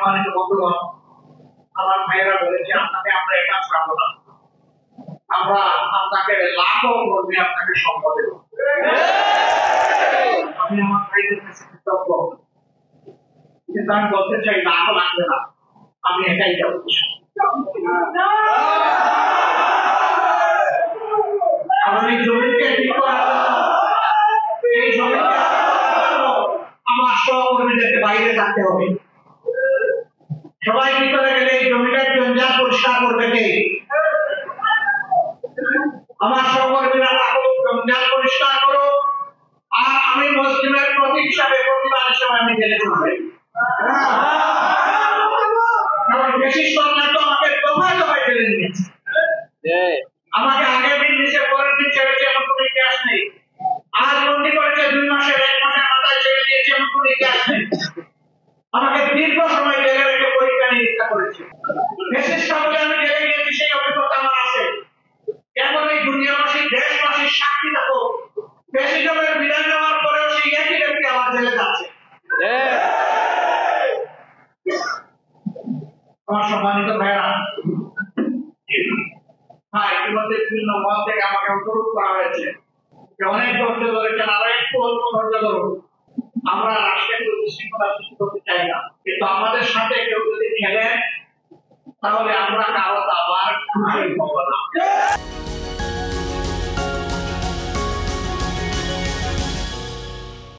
সম্মানিত বন্ধুগণ, আমার ভাইয়েরা বলেছে আপনাকে আমরা এটা ছাড়বো না, আমরা আপনাকে লাখো কর্মী আপনাকে সম্পদ দেব। আমি আমার ভাইদের কাছে কৃতজ্ঞ, কিন্তু আমি বলতে চাই লাখো লাগবে না, আমি একাই যাবো। আমি জমিকে ঠিক করার জন্য এই জমিকে আমার সহকর্মীদেরকে বাইরে থাকতে হবে। সবাই ভিতরে গেলে এই জমিটার জঞ্জাল পরিষ্কার করবে কে? আমার সহকর্মীরা জঞ্জাল পরিষ্কার করো, আর আমি মুসলিমের প্রতীক হিসাবে প্রতিবাদ হিসাবে আমি জেলে চলবে। কারণ বেশি সরকার তো আমাকে দফায় দফায় জেলে নিয়েছে। আমাকে আগের দিন নিচে পরের দিন ছেড়েছে, এমন কোনো ইতিহাস নেই। আজ বন্দি করেছে 2 মাসের 1 মাসের মাথায় ছেড়ে দিয়েছে, এমন কোনো ইতিহাস নেই। আমাকে দীর্ঘ সময় জেলে রেখে পরীক্ষা নিরীক্ষা করেছে। বিশেষ করে আমি জেলে গিয়েছি, সেই অভিজ্ঞতা আমার আছে। এখন এই দুনিয়াবাসী দেশবাসীর সাক্ষী থাকো, প্রেসিডেন্টের বিদায় নেওয়ার পরেও সেই একই ব্যক্তি আমার জেলে যাচ্ছে। আমার সম্মানিত ভাইয়েরা, হ্যাঁ, ইতিমধ্যে বিভিন্ন মত থেকে আমাকে অনুরোধ করা হয়েছে যে অনেক ধৈর্য ধরেছেন, আরো একটু অল্প ধৈর্য ধরুন। আমরা রাষ্ট্রের বিশৃঙ্খলা সৃষ্টি করতে চাই না, কিন্তু আমাদের সাথে কেউ যদি খেলেন তাহলে আমরা কারো আবার খুশি হব না।